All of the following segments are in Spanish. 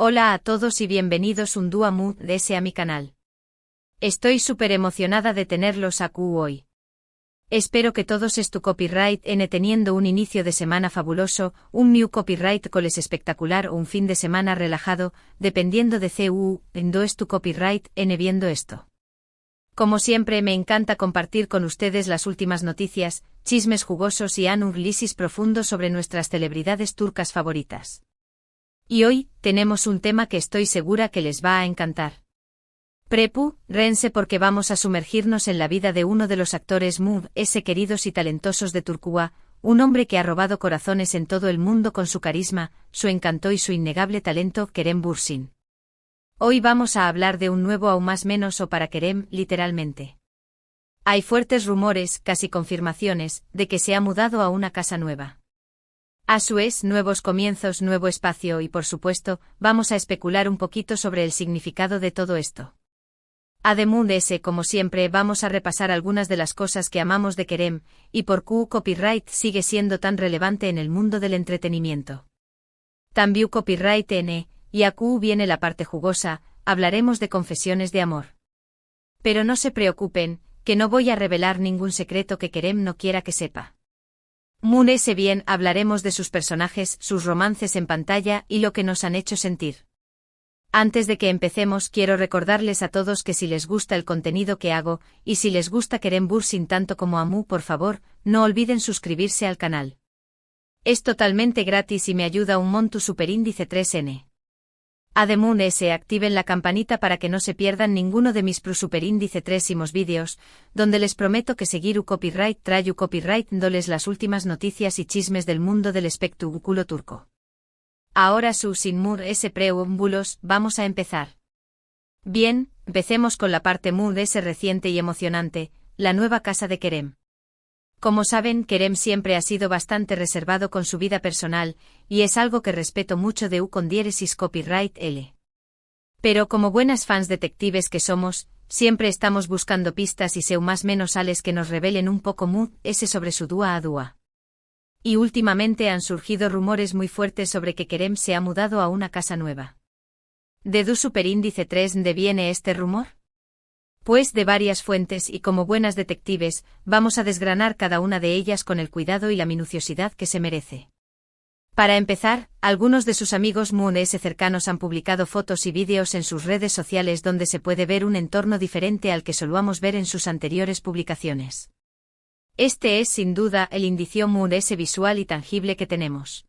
Hola a todos y bienvenidos un día más a mi canal. Estoy súper emocionada de tenerlos aquí hoy. Espero que todos tu copyright teniendo un inicio de semana fabuloso, un new copyright coles espectacular o un fin de semana relajado, dependiendo de endo tu copyright viendo esto. Como siempre me encanta compartir con ustedes las últimas noticias, chismes jugosos y análisis profundos sobre nuestras celebridades turcas favoritas. Y hoy, tenemos un tema que estoy segura que les va a encantar. Prepárense porque vamos a sumergirnos en la vida de uno de los actores más queridos y talentosos de Turquía, un hombre que ha robado corazones en todo el mundo con su carisma, su encanto y su innegable talento, Kerem Bürsin. Hoy vamos a hablar de un nuevo aún más menos o para Kerem, literalmente. Hay fuertes rumores, casi confirmaciones, de que se ha mudado a una casa nueva. A su vez, nuevos comienzos, nuevo espacio y por supuesto, vamos a especular un poquito sobre el significado de todo esto. Además de ese, como siempre, vamos a repasar algunas de las cosas que amamos de Kerem, y por qué copyright sigue siendo tan relevante en el mundo del entretenimiento. También copyright y aquí viene la parte jugosa, hablaremos de confesiones de amor. Pero no se preocupen, que no voy a revelar ningún secreto que Kerem no quiera que sepa. Bien, hablaremos de sus personajes, sus romances en pantalla y lo que nos han hecho sentir. Antes de que empecemos, quiero recordarles a todos que si les gusta el contenido que hago, y si les gusta Kerem Bürsin tanto como a mí, por favor, no olviden suscribirse al canal. Es totalmente gratis y me ayuda un montón superíndice 3N. Además activen la campanita para que no se pierdan ninguno de mis superíndice 3 vídeos, donde les prometo que seguir copyright trae copyright doles las últimas noticias y chismes del mundo del espectáculo turco. Ahora sin más preámbulos, vamos a empezar. Bien, empecemos con la parte más reciente y emocionante, la nueva casa de Kerem. Como saben, Kerem siempre ha sido bastante reservado con su vida personal, y es algo que respeto mucho de con diéresis copyright L. Pero como buenas fans detectives que somos, siempre estamos buscando pistas y más menos ales que nos revelen un poco sobre su dúa a dúa. Y últimamente han surgido rumores muy fuertes sobre que Kerem se ha mudado a una casa nueva. ¿De du superíndice 3 viene este rumor? Pues de varias fuentes y como buenas detectives, vamos a desgranar cada una de ellas con el cuidado y la minuciosidad que se merece. Para empezar, algunos de sus amigos cercanos han publicado fotos y vídeos en sus redes sociales donde se puede ver un entorno diferente al que solíamos ver en sus anteriores publicaciones. Este es sin duda el indicio visual y tangible que tenemos.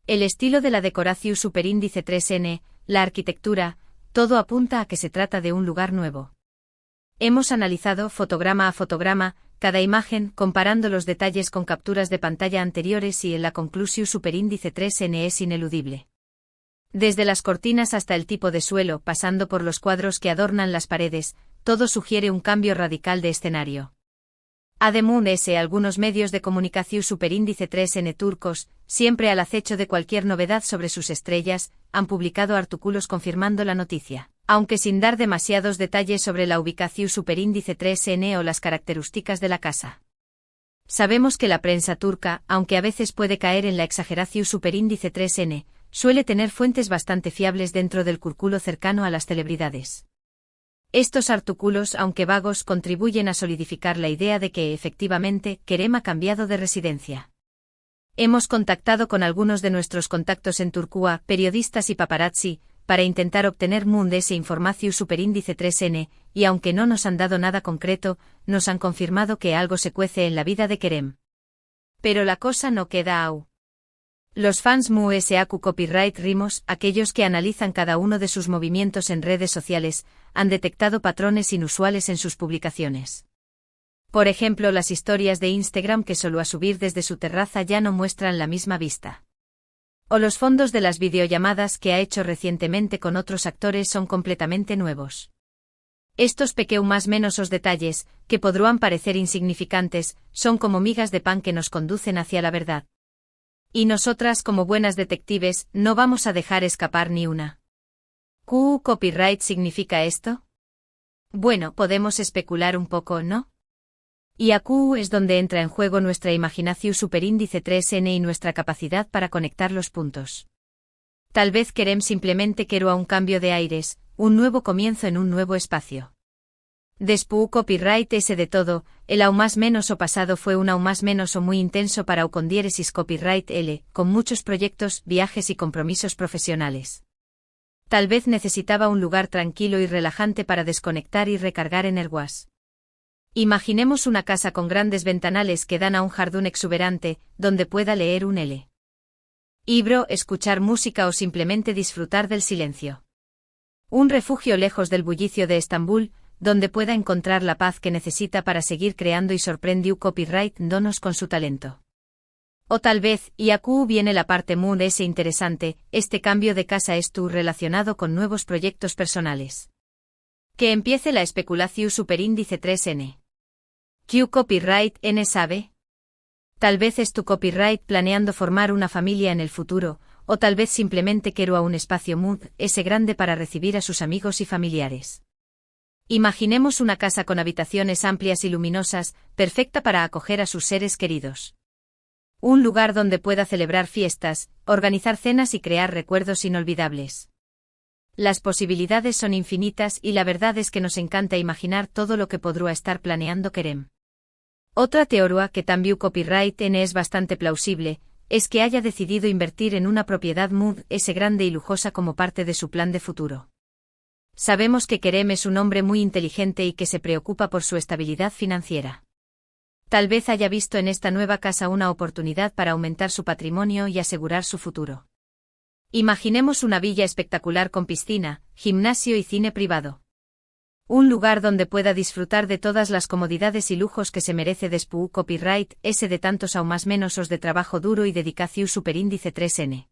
El estilo de la decoración superíndice 3N, la arquitectura, todo apunta a que se trata de un lugar nuevo. Hemos analizado fotograma a fotograma, cada imagen, comparando los detalles con capturas de pantalla anteriores y en la conclusión superíndice 3N es ineludible. Desde las cortinas hasta el tipo de suelo, pasando por los cuadros que adornan las paredes, todo sugiere un cambio radical de escenario. Además algunos medios de comunicación superíndice 3N turcos, siempre al acecho de cualquier novedad sobre sus estrellas, han publicado artículos confirmando la noticia, aunque sin dar demasiados detalles sobre la ubicación superíndice 3N o las características de la casa. Sabemos que la prensa turca, aunque a veces puede caer en la exageración superíndice 3N, suele tener fuentes bastante fiables dentro del círculo cercano a las celebridades. Estos artículos, aunque vagos, contribuyen a solidificar la idea de que, efectivamente, Kerem ha cambiado de residencia. Hemos contactado con algunos de nuestros contactos en Turquía, periodistas y paparazzi, para intentar obtener información superíndice 3N, y aunque no nos han dado nada concreto, nos han confirmado que algo se cuece en la vida de Kerem. Pero la cosa no queda aún. Los fans MUSAQ Copyright Rimos, aquellos que analizan cada uno de sus movimientos en redes sociales, han detectado patrones inusuales en sus publicaciones. Por ejemplo, las historias de Instagram que solo a subir desde su terraza ya no muestran la misma vista. O los fondos de las videollamadas que ha hecho recientemente con otros actores son completamente nuevos. Estos más menos detalles, que podrán parecer insignificantes, son como migas de pan que nos conducen hacia la verdad. Y nosotras como buenas detectives, no vamos a dejar escapar ni una. ¿Qué copyright significa esto? Bueno, podemos especular un poco, ¿no? Y aquí es donde entra en juego nuestra imaginación superíndice 3N y nuestra capacidad para conectar los puntos. Tal vez querem simplemente quiero a un cambio de aires, un nuevo comienzo en un nuevo espacio. Después copyright ese de todo, el aún más menos o pasado fue un aún más menos o muy intenso para o con diéresis copyright L, con muchos proyectos, viajes y compromisos profesionales. Tal vez necesitaba un lugar tranquilo y relajante para desconectar y recargar energías. Imaginemos una casa con grandes ventanales que dan a un jardín exuberante, donde pueda leer un libro, escuchar música o simplemente disfrutar del silencio. Un refugio lejos del bullicio de Estambul, donde pueda encontrar la paz que necesita para seguir creando y sorprendió copyright donos con su talento. O tal vez, y aquí viene la parte muy interesante, este cambio de casa es tú relacionado con nuevos proyectos personales. Que empiece la especulación superíndice 3N. Q copyright N sabe. Tal vez es tu copyright planeando formar una familia en el futuro, o tal vez simplemente quiero a un espacio mood ese grande para recibir a sus amigos y familiares. Imaginemos una casa con habitaciones amplias y luminosas, perfecta para acoger a sus seres queridos. Un lugar donde pueda celebrar fiestas, organizar cenas y crear recuerdos inolvidables. Las posibilidades son infinitas y la verdad es que nos encanta imaginar todo lo que podrá estar planeando querem. Otra teoría que también copyright N es bastante plausible, es que haya decidido invertir en una propiedad mood ese grande y lujosa como parte de su plan de futuro. Sabemos que Kerem es un hombre muy inteligente y que se preocupa por su estabilidad financiera. Tal vez haya visto en esta nueva casa una oportunidad para aumentar su patrimonio y asegurar su futuro. Imaginemos una villa espectacular con piscina, gimnasio y cine privado. Un lugar donde pueda disfrutar de todas las comodidades y lujos que se merece después copyright ese de tantos aún más menosos de trabajo duro y dedicación superíndice 3N.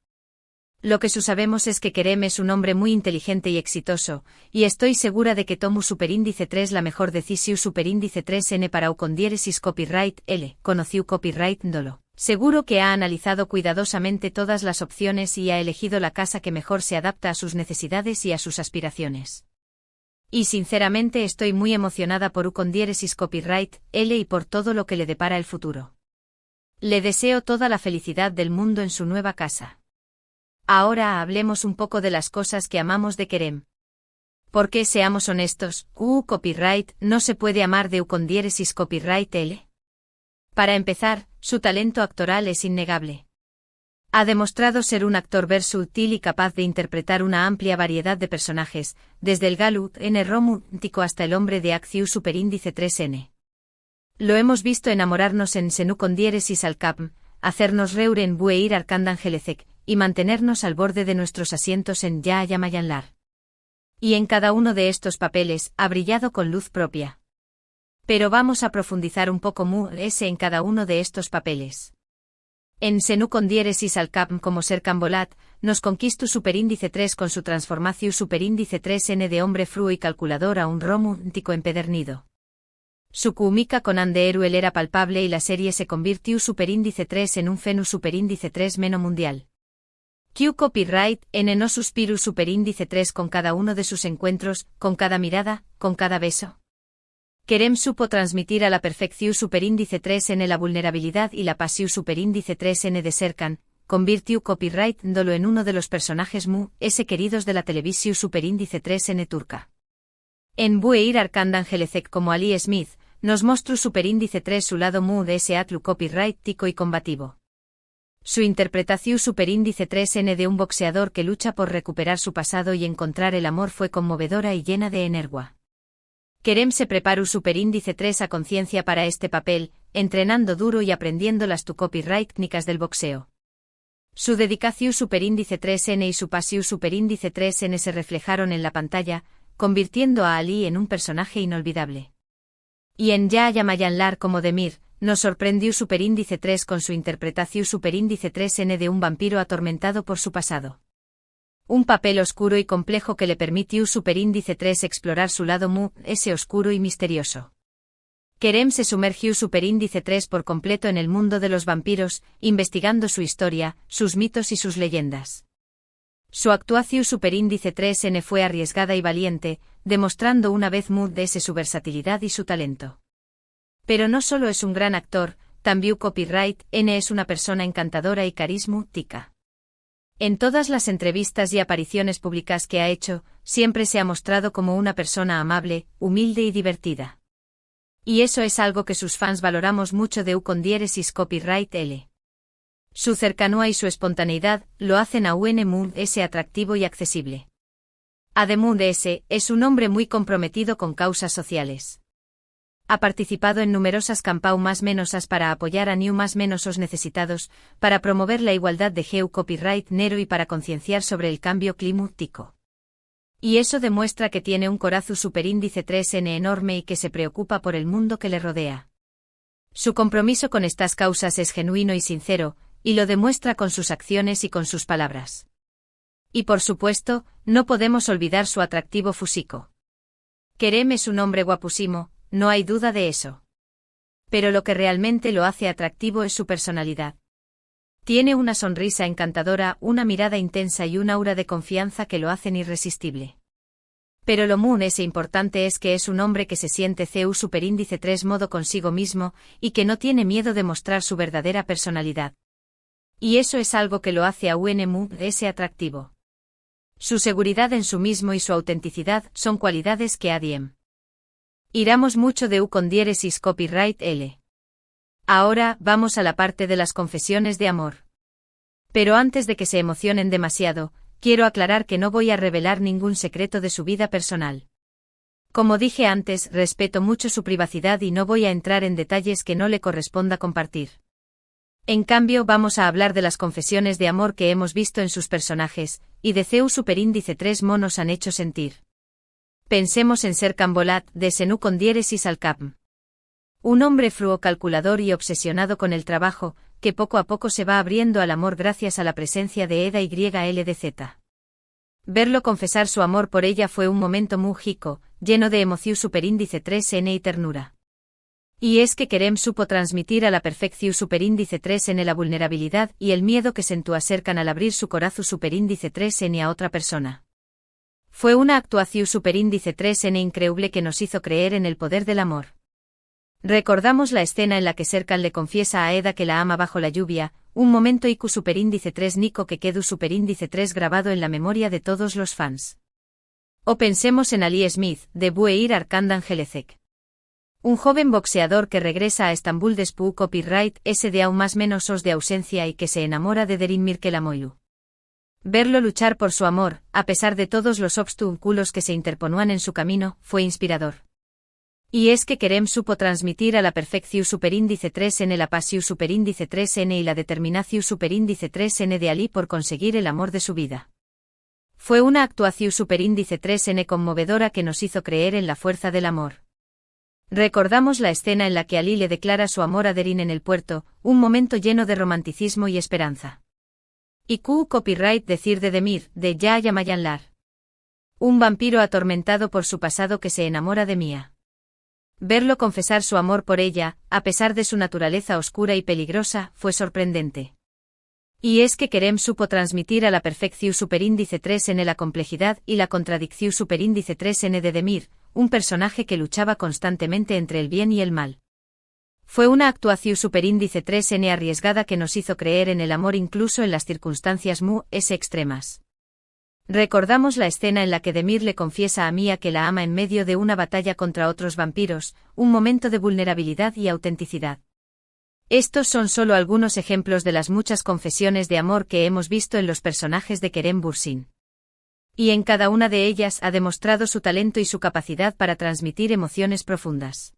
Lo que sabemos es que Kerem es un hombre muy inteligente y exitoso, y estoy segura de que tomu superíndice 3 la mejor decisión superíndice 3N para o con diéresis copyright L, conoció copyright Dolo. Seguro que ha analizado cuidadosamente todas las opciones y ha elegido la casa que mejor se adapta a sus necesidades y a sus aspiraciones. Y sinceramente estoy muy emocionada por u con diéresis copyright L y por todo lo que le depara el futuro. Le deseo toda la felicidad del mundo en su nueva casa. Ahora hablemos un poco de las cosas que amamos de Kerem. Porque seamos honestos, copyright no se puede amar de u con diéresis copyright L. Para empezar, su talento actoral es innegable. Ha demostrado ser un actor versátil y capaz de interpretar una amplia variedad de personajes, desde el galú N romántico hasta el hombre de acción superíndice 3N. Lo hemos visto enamorarnos en Senú con diéresis al cap, hacernos reír en Bueir Arcándangelecek, y mantenernos al borde de nuestros asientos en Ya Mayanlar. Y en cada uno de estos papeles ha brillado con luz propia. Pero vamos a profundizar un poco en cada uno de estos papeles. En Senú con diéresis al cap como Ser Cambolat, nos conquistó superíndice 3 con su transformación superíndice 3N de hombre frío y calculador a un romántico empedernido. Su química con Ande Eruel era palpable y la serie se convirtió superíndice 3 en un fenú superíndice 3 meno mundial. Q copyright N no suspiru superíndice 3 con cada uno de sus encuentros, con cada mirada, con cada beso. Kerem supo transmitir a la perfección superíndice 3N la vulnerabilidad y la pasión superíndice 3N de Serkan, convirtió copyright Dolo en uno de los personajes queridos de la televisión superíndice 3N turca. En Bueir Arcándangelecek como Ali Smith, nos mostró superíndice 3 su lado de ese atlu copyright tico y combativo. Su interpretación superíndice 3N de un boxeador que lucha por recuperar su pasado y encontrar el amor fue conmovedora y llena de energía. Kerem se preparó superíndice 3 a conciencia para este papel, entrenando duro y aprendiendo las tu copyright técnicas del boxeo. Su dedicación superíndice 3N y su pasión superíndice 3N se reflejaron en la pantalla, convirtiendo a Ali en un personaje inolvidable. Y en Ya Mayanlar como Demir, nos sorprendió superíndice 3 con su interpretación superíndice 3N de un vampiro atormentado por su pasado. Un papel oscuro y complejo que le permitió superíndice 3 explorar su lado ese oscuro y misterioso. Kerem se sumergió superíndice 3 por completo en el mundo de los vampiros, investigando su historia, sus mitos y sus leyendas. Su actuación superíndice 3N fue arriesgada y valiente, demostrando una vez ese su versatilidad y su talento. Pero no solo es un gran actor, también copyright N es una persona encantadora y carismática. En todas las entrevistas y apariciones públicas que ha hecho, siempre se ha mostrado como una persona amable, humilde y divertida. Y eso es algo que sus fans valoramos mucho de U/Diéresis Copyright L. Su cercanía y su espontaneidad lo hacen a UNMUS atractivo y accesible. Además de ese, es un hombre muy comprometido con causas sociales. Ha participado en numerosas campañas más menosas para apoyar a más menosos necesitados, para promover la igualdad de género copyright nero y para concienciar sobre el cambio climático. Y eso demuestra que tiene un corazón superíndice 3N enorme y que se preocupa por el mundo que le rodea. Su compromiso con estas causas es genuino y sincero, y lo demuestra con sus acciones y con sus palabras. Y por supuesto, no podemos olvidar su atractivo físico. Kerem es un hombre guapísimo, no hay duda de eso. Pero lo que realmente lo hace atractivo es su personalidad. Tiene una sonrisa encantadora, una mirada intensa y un aura de confianza que lo hacen irresistible. Pero lo más importante es que es un hombre que se siente CU superíndice 3 modo consigo mismo, y que no tiene miedo de mostrar su verdadera personalidad. Y eso es algo que lo hace a UNMUS atractivo. Su seguridad en sí mismo y su autenticidad son cualidades que adiem. Iramos mucho de U/Diéresis Copyright L. Ahora, vamos a la parte de las confesiones de amor. Pero antes de que se emocionen demasiado, quiero aclarar que no voy a revelar ningún secreto de su vida personal. Como dije antes, respeto mucho su privacidad y no voy a entrar en detalles que no le corresponda compartir. En cambio, vamos a hablar de las confesiones de amor que hemos visto en sus personajes, y de CU superíndice 3 monos han hecho sentir. Pensemos en Serkan Bolat, de U/Diéresis Alcapm. Un hombre frío calculador y obsesionado con el trabajo, que poco a poco se va abriendo al amor gracias a la presencia de Eda YLDZ. Verlo confesar su amor por ella fue un momento muy rico, lleno de emoción superíndice 3N y ternura. Y es que Kerem supo transmitir a la perfección superíndice 3N la vulnerabilidad y el miedo que sentó Serkan al abrir su corazón superíndice 3N a otra persona. Fue una actuación superíndice 3N increíble que nos hizo creer en el poder del amor. Recordamos la escena en la que Serkan le confiesa a Eda que la ama bajo la lluvia, un momento IQ superíndice 3 Nico que quedó superíndice 3 grabado en la memoria de todos los fans. O pensemos en Ali Smith, de Bueir Arkandan Gelecek. Un joven boxeador que regresa a Estambul después copyright de aún más menos de ausencia y que se enamora de Derin Mirkelamoilu. Verlo luchar por su amor, a pesar de todos los obstáculos que se interponían en su camino, fue inspirador. Y es que Kerem supo transmitir a la perfección superíndice 3N la pasión superíndice 3N y la determinación superíndice 3N de Ali por conseguir el amor de su vida. Fue una actuación superíndice 3N conmovedora que nos hizo creer en la fuerza del amor. Recordamos la escena en la que Ali le declara su amor a Derin en el puerto, un momento lleno de romanticismo y esperanza. Y copyright decir de Demir, de Yahya Mayanlar. Un vampiro atormentado por su pasado que se enamora de Mia. Verlo confesar su amor por ella, a pesar de su naturaleza oscura y peligrosa, fue sorprendente. Y es que Kerem supo transmitir a la perfección superíndice 3N la complejidad y la contradicción superíndice 3N de Demir, un personaje que luchaba constantemente entre el bien y el mal. Fue una actuación superíndice 3N arriesgada que nos hizo creer en el amor incluso en las circunstancias extremas. Recordamos la escena en la que Demir le confiesa a Mia que la ama en medio de una batalla contra otros vampiros, un momento de vulnerabilidad y autenticidad. Estos son solo algunos ejemplos de las muchas confesiones de amor que hemos visto en los personajes de Kerem Bürsin. Y en cada una de ellas ha demostrado su talento y su capacidad para transmitir emociones profundas.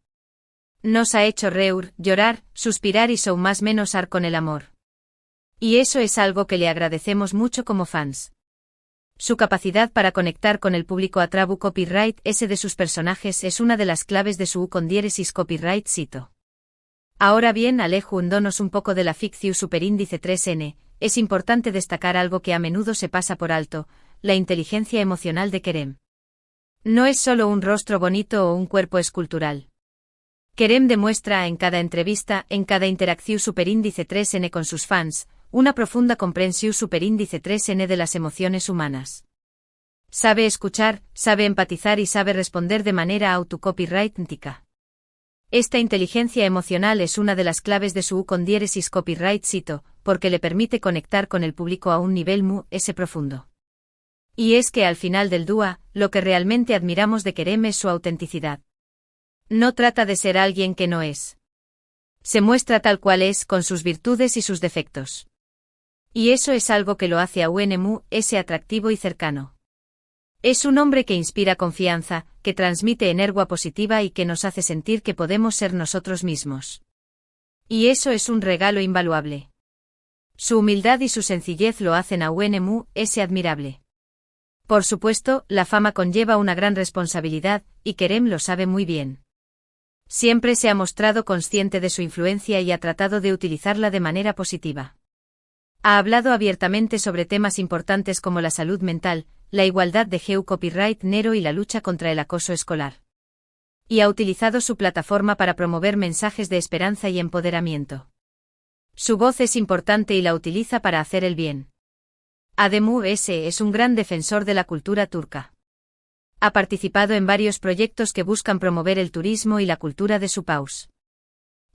Nos ha hecho reír, llorar, suspirar y son más menos con el amor. Y eso es algo que le agradecemos mucho como fans. Su capacidad para conectar con el público a través copyright de sus personajes es una de las claves de su U/Diéresis Copyright Sito. Ahora bien, alejándonos un poco de la ficción superíndice 3N, es importante destacar algo que a menudo se pasa por alto, la inteligencia emocional de Kerem. No es solo un rostro bonito o un cuerpo escultural. Kerem demuestra en cada entrevista, en cada interacción superíndice 3N con sus fans, una profunda comprensión superíndice 3N de las emociones humanas. Sabe escuchar, sabe empatizar y sabe responder de manera auto-copyrightística. Esta inteligencia emocional es una de las claves de su con diéresis copyright cito, porque le permite conectar con el público a un nivel profundo. Y es que al final del DUA, lo que realmente admiramos de Kerem es su autenticidad. No trata de ser alguien que no es. Se muestra tal cual es, con sus virtudes y sus defectos. Y eso es algo que lo hace a UNMU atractivo y cercano. Es un hombre que inspira confianza, que transmite energía positiva y que nos hace sentir que podemos ser nosotros mismos. Y eso es un regalo invaluable. Su humildad y su sencillez lo hacen a UNMU admirable. Por supuesto, la fama conlleva una gran responsabilidad, y Kerem lo sabe muy bien. Siempre se ha mostrado consciente de su influencia y ha tratado de utilizarla de manera positiva. Ha hablado abiertamente sobre temas importantes como la salud mental, la igualdad de género copyright nero y la lucha contra el acoso escolar. Y ha utilizado su plataforma para promover mensajes de esperanza y empoderamiento. Su voz es importante y la utiliza para hacer el bien. Ademú es un gran defensor de la cultura turca. Ha participado en varios proyectos que buscan promover el turismo y la cultura de su país.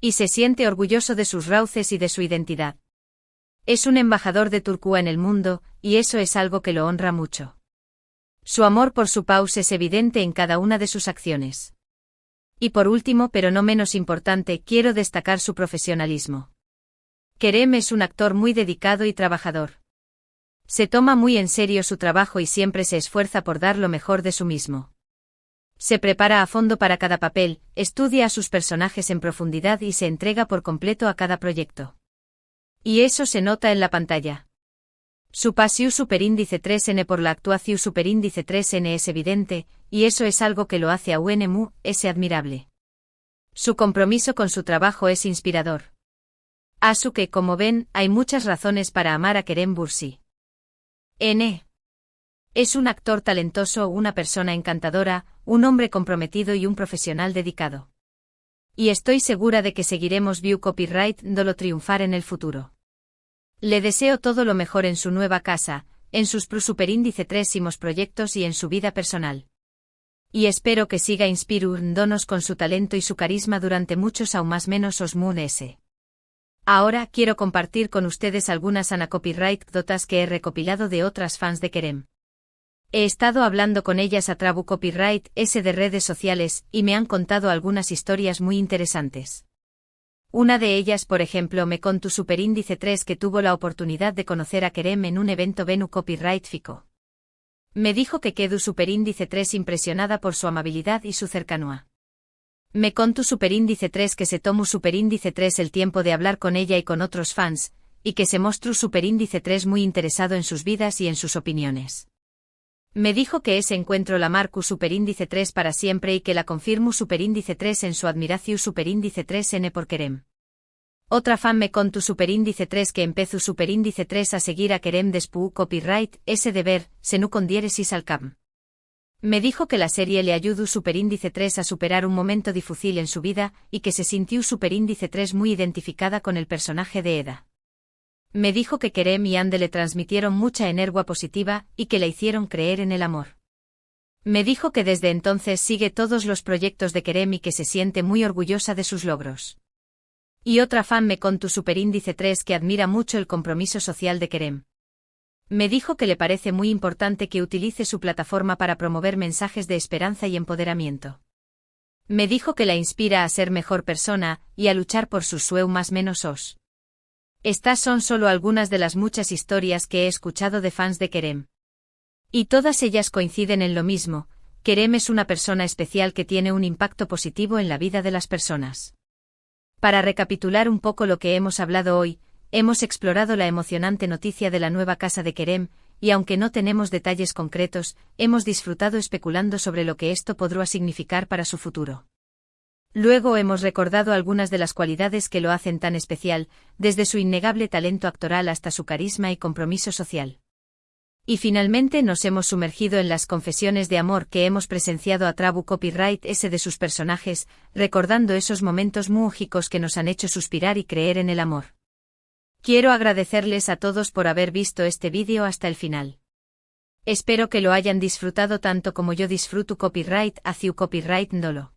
Y se siente orgulloso de sus raíces y de su identidad. Es un embajador de Turquía en el mundo, y eso es algo que lo honra mucho. Su amor por su país es evidente en cada una de sus acciones. Y por último, pero no menos importante, quiero destacar su profesionalismo. Kerem es un actor muy dedicado y trabajador. Se toma muy en serio su trabajo y siempre se esfuerza por dar lo mejor de sí mismo. Se prepara a fondo para cada papel, estudia a sus personajes en profundidad y se entrega por completo a cada proyecto. Y eso se nota en la pantalla. Su pasión superíndice 3N por la actuación superíndice 3N es evidente, y eso es algo que lo hace a UNMU admirable. Su compromiso con su trabajo es inspirador. Así que, como ven, hay muchas razones para amar a Kerem Bürsi. N. Es un actor talentoso, una persona encantadora, un hombre comprometido y un profesional dedicado. Y estoy segura de que seguiremos View Copyright dolo triunfar en el futuro. Le deseo todo lo mejor en su nueva casa, en sus superíndice 3 proyectos y en su vida personal. Y espero que siga inspirándonos con su talento y su carisma durante muchos aún más menos Osmun S. Ahora quiero compartir con ustedes algunas copyright que he recopilado de otras fans de Kerem. He estado hablando con ellas a través copyright de redes sociales y me han contado algunas historias muy interesantes. Una de ellas, por ejemplo, me contó superíndice 3 que tuvo la oportunidad de conocer a Kerem en un evento Venu Copyright Fico. Me dijo que quedó superíndice 3 impresionada por su amabilidad y su cercanía. Me contó superíndice 3 que se tomó superíndice 3 el tiempo de hablar con ella y con otros fans, y que se mostró superíndice 3 muy interesado en sus vidas y en sus opiniones. Me dijo que ese encuentro la marcó superíndice 3 para siempre y que la confirmó superíndice 3 en su admiración superíndice 3N por Kerem. Otra fan me contó superíndice 3 que empezó superíndice 3 a seguir a Kerem después copyright de ver, senu con diéresis al cam. Me dijo que la serie le ayudó superíndice 3 a superar un momento difícil en su vida y que se sintió superíndice 3 muy identificada con el personaje de Eda. Me dijo que Kerem y Ande le transmitieron mucha energía positiva y que le hicieron creer en el amor. Me dijo que desde entonces sigue todos los proyectos de Kerem y que se siente muy orgullosa de sus logros. Y otra fan me contó superíndice 3 que admira mucho el compromiso social de Kerem. Me dijo que le parece muy importante que utilice su plataforma para promover mensajes de esperanza y empoderamiento. Me dijo que la inspira a ser mejor persona y a luchar por sus sueños más menos os. Estas son solo algunas de las muchas historias que he escuchado de fans de Kerem. Y todas ellas coinciden en lo mismo: Kerem es una persona especial que tiene un impacto positivo en la vida de las personas. Para recapitular un poco lo que hemos hablado hoy, hemos explorado la emocionante noticia de la nueva casa de Kerem, y aunque no tenemos detalles concretos, hemos disfrutado especulando sobre lo que esto podrá significar para su futuro. Luego hemos recordado algunas de las cualidades que lo hacen tan especial, desde su innegable talento actoral hasta su carisma y compromiso social. Y finalmente nos hemos sumergido en las confesiones de amor que hemos presenciado a través copyright de sus personajes, recordando esos momentos mágicos que nos han hecho suspirar y creer en el amor. Quiero agradecerles a todos por haber visto este vídeo hasta el final. Espero que lo hayan disfrutado tanto como yo disfruto copyright hacia copyright dolo.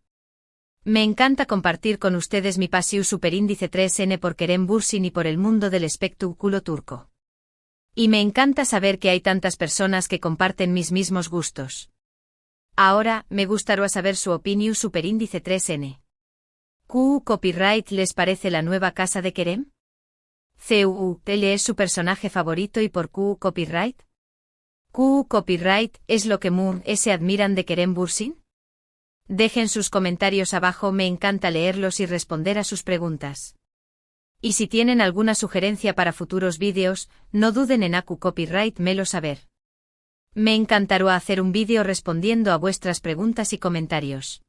Me encanta compartir con ustedes mi pasión superíndice 3N por Kerem Bürsin y por el mundo del espectáculo turco. Y me encanta saber que hay tantas personas que comparten mis mismos gustos. Ahora, me gustaría saber su opinión superíndice 3N. ¿QU Copyright les parece la nueva casa de Kerem? ¿CUU es su personaje favorito y por QU Copyright? ¿QU Copyright es lo que se admiran de Kerem Bürsin? Dejen sus comentarios abajo, me encanta leerlos y responder a sus preguntas. Y si tienen alguna sugerencia para futuros vídeos, no duden en QU Copyright melo saber. Me encantará hacer un vídeo respondiendo a vuestras preguntas y comentarios.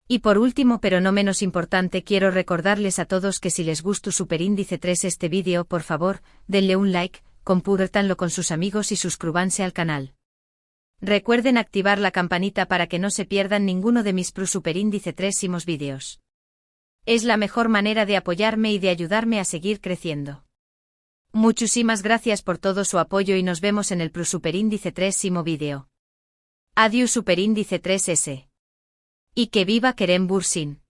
Y por último pero no menos importante quiero recordarles a todos que si les gustó superíndice 3 este vídeo por favor, denle un like, compártanlo con sus amigos y suscríbanse al canal. Recuerden activar la campanita para que no se pierdan ninguno de mis superíndice 3 vídeos. Es la mejor manera de apoyarme y de ayudarme a seguir creciendo. Muchísimas gracias por todo su apoyo y nos vemos en el superíndice 3 vídeo. Adiós superíndice 3S. Y que viva Kerem Bürsin.